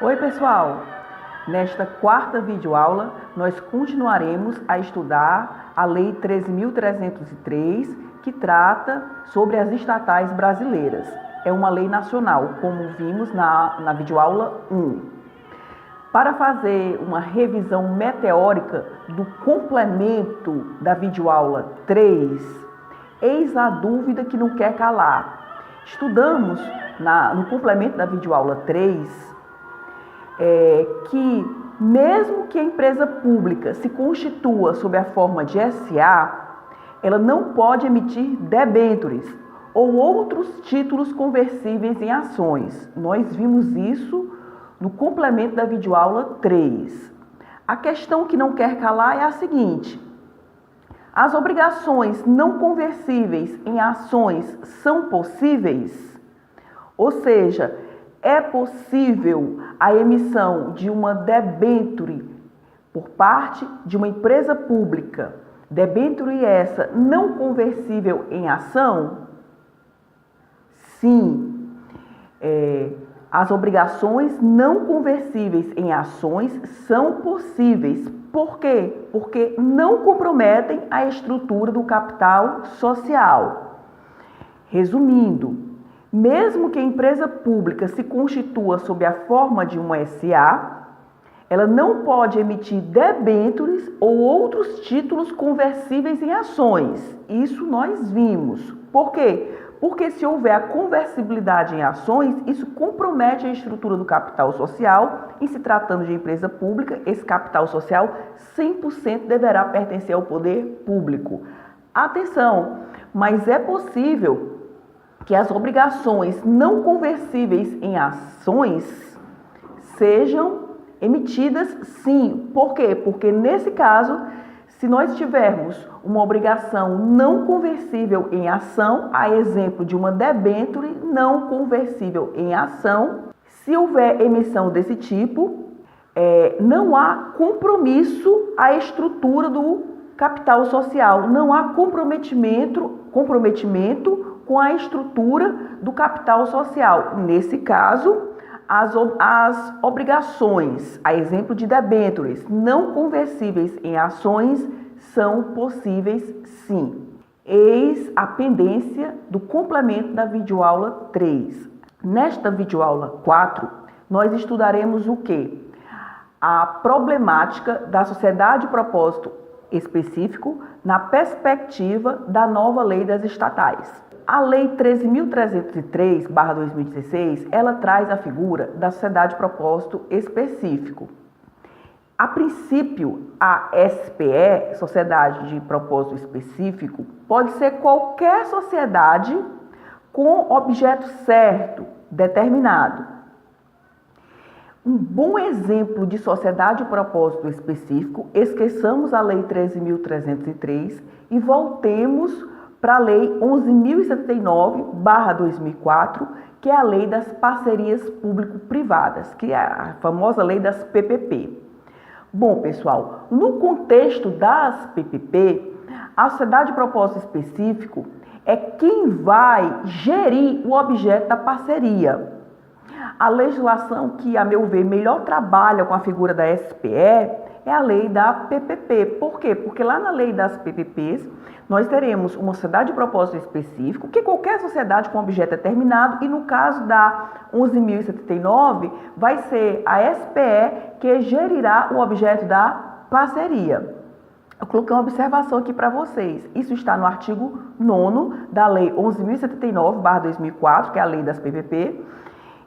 Oi pessoal, nesta quarta videoaula nós continuaremos a estudar a Lei 13.303, que trata sobre as estatais brasileiras. É uma lei nacional, como vimos na videoaula 1. Para fazer uma revisão meteórica do complemento da videoaula 3, eis a dúvida que não quer calar. Estudamos no complemento da videoaula 3 que mesmo que a empresa pública se constitua sob a forma de SA, ela não pode emitir debêntures ou outros títulos conversíveis em ações. Nós vimos isso no complemento da videoaula 3. A questão que não quer calar é a seguinte: as obrigações não conversíveis em ações são possíveis? Ou seja, é possível a emissão de uma debênture por parte de uma empresa pública, debênture essa não conversível em ação? Sim, as obrigações não conversíveis em ações são possíveis. Por quê? Porque não comprometem a estrutura do capital social. Resumindo, mesmo que a empresa pública se constitua sob a forma de uma SA, ela não pode emitir debêntures ou outros títulos conversíveis em ações. Isso nós vimos. Por quê? Porque se houver a conversibilidade em ações, isso compromete a estrutura do capital social. Em se tratando de empresa pública, esse capital social 100% deverá pertencer ao poder público. Atenção, mas é possível que as obrigações não conversíveis em ações sejam emitidas sim. Por quê? Porque nesse caso, se nós tivermos uma obrigação não conversível em ação, a exemplo de uma debênture não conversível em ação, se houver emissão desse tipo, não há compromisso à estrutura do capital social, não há comprometimento com a estrutura do capital social. Nesse caso, as obrigações, a exemplo de debêntures não conversíveis em ações, são possíveis sim. Eis a pendência do complemento da videoaula 3. Nesta videoaula 4, nós estudaremos o quê? A problemática da sociedade de propósito específico na perspectiva da nova lei das estatais. A Lei 13.303/2016, ela traz a figura da sociedade de propósito específico. A princípio, a SPE, Sociedade de Propósito Específico, pode ser qualquer sociedade com objeto certo, determinado. Um bom exemplo de sociedade de propósito específico, esqueçamos a Lei 13.303 e voltemos para a Lei 11.079/2004, que é a Lei das Parcerias Público-Privadas, que é a famosa Lei das PPP. Bom, pessoal, no contexto das PPP, a sociedade de propósito específico é quem vai gerir o objeto da parceria. A legislação que, a meu ver, melhor trabalha com a figura da SPE é a lei da PPP. Por quê? Porque lá na lei das PPPs, nós teremos uma sociedade de propósito específico, que é qualquer sociedade com objeto determinado, e no caso da 11.079, vai ser a SPE que gerirá o objeto da parceria. Eu coloquei uma observação aqui para vocês. Isso está no artigo 9º da Lei 11.079/2004, que é a lei das PPP.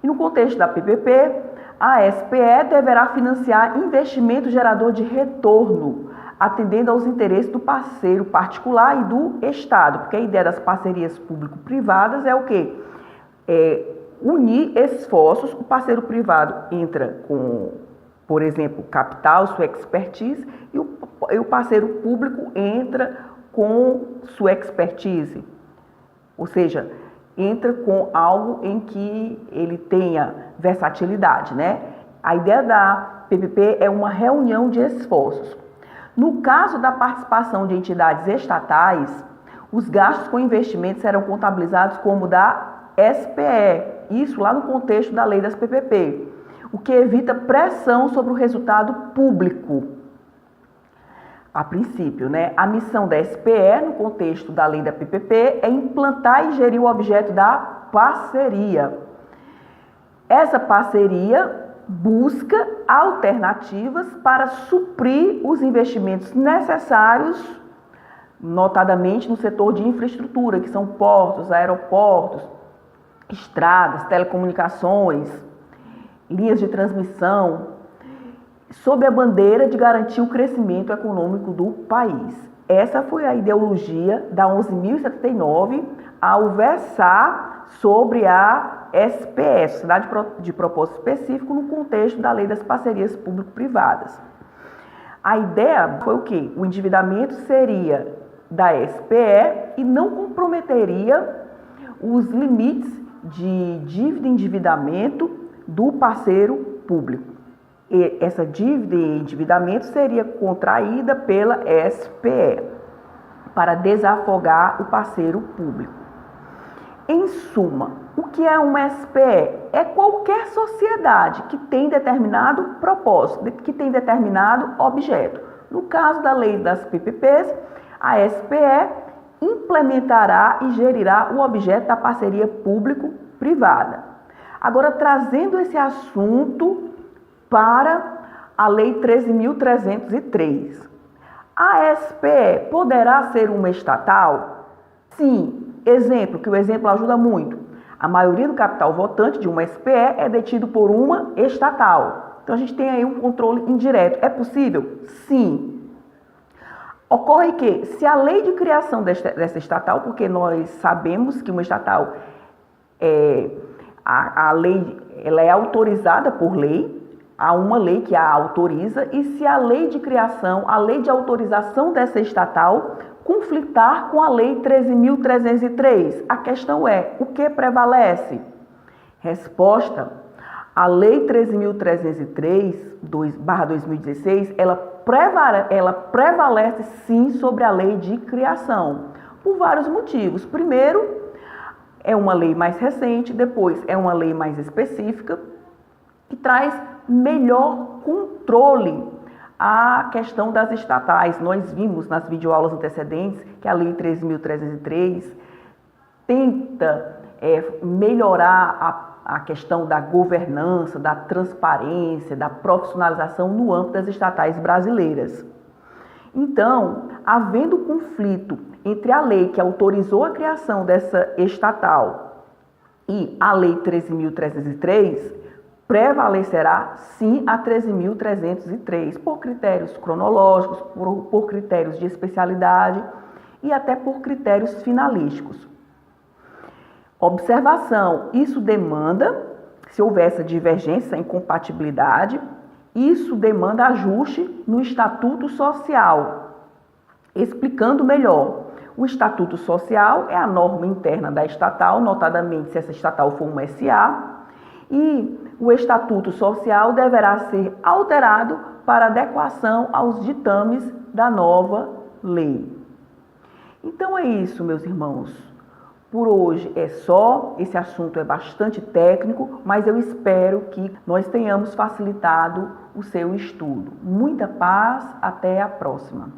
E no contexto da PPP, a SPE deverá financiar investimento gerador de retorno, atendendo aos interesses do parceiro particular e do Estado, porque a ideia das parcerias público-privadas é o quê? Unir esforços. O parceiro privado entra com, por exemplo, capital, sua expertise, e o parceiro público entra com sua expertise, ou seja, entra com algo em que ele tenha versatilidade, né? A ideia da PPP é uma reunião de esforços. No caso da participação de entidades estatais, os gastos com investimentos serão contabilizados como da SPE, isso lá no contexto da lei das PPP. o que evita pressão sobre o resultado público. A princípio, né? A missão da SPE, no contexto da lei da PPP, é implantar e gerir o objeto da parceria. Essa parceria busca alternativas para suprir os investimentos necessários, notadamente no setor de infraestrutura, que são portos, aeroportos, estradas, telecomunicações, linhas de transmissão, sob a bandeira de garantir o crescimento econômico do país. Essa foi a ideologia da 11.079 ao versar sobre a SPS, Sociedade de Propósito Específico, no contexto da Lei das Parcerias Público-Privadas. A ideia foi o quê? O endividamento seria da SPE e não comprometeria os limites de dívida e endividamento do parceiro público. E essa dívida e endividamento seria contraída pela SPE para desafogar o parceiro público. Em suma, o que é uma SPE? É qualquer sociedade que tem determinado propósito, que tem determinado objeto. No caso da lei das PPPs, a SPE implementará e gerirá o objeto da parceria público-privada. Agora, trazendo esse assunto para a Lei 13.303. A SPE poderá ser uma estatal? Sim. Exemplo, que o exemplo ajuda muito. A maioria do capital votante de uma SPE é detido por uma estatal. Então, a gente tem aí um controle indireto. É possível? Sim. Ocorre que, se a lei de criação dessa estatal, porque nós sabemos que uma estatal, a lei ela é autorizada por lei, há uma lei que a autoriza, e se a lei de criação, a lei de autorização dessa estatal conflitar com a lei 13.303, a questão é, o que prevalece? Resposta, a lei 13.303/2016, ela prevalece sim sobre a lei de criação, por vários motivos. Primeiro, é uma lei mais recente, depois é uma lei mais específica, que traz melhor controle à questão das estatais. Nós vimos nas videoaulas antecedentes que a Lei 13.303 tenta melhorar a questão da governança, da transparência, da profissionalização no âmbito das estatais brasileiras. Então, havendo conflito entre a lei que autorizou a criação dessa estatal e a Lei 13.303, prevalecerá sim a 13.303, por critérios cronológicos, por critérios de especialidade e até por critérios finalísticos. Observação, isso demanda, se houver essa divergência, incompatibilidade, isso demanda ajuste no Estatuto Social. Explicando melhor, o Estatuto Social é a norma interna da estatal, notadamente se essa estatal for uma SA, e o Estatuto Social deverá ser alterado para adequação aos ditames da nova lei. Então é isso, meus irmãos. Por hoje é só, esse assunto é bastante técnico, mas eu espero que nós tenhamos facilitado o seu estudo. Muita paz, até a próxima.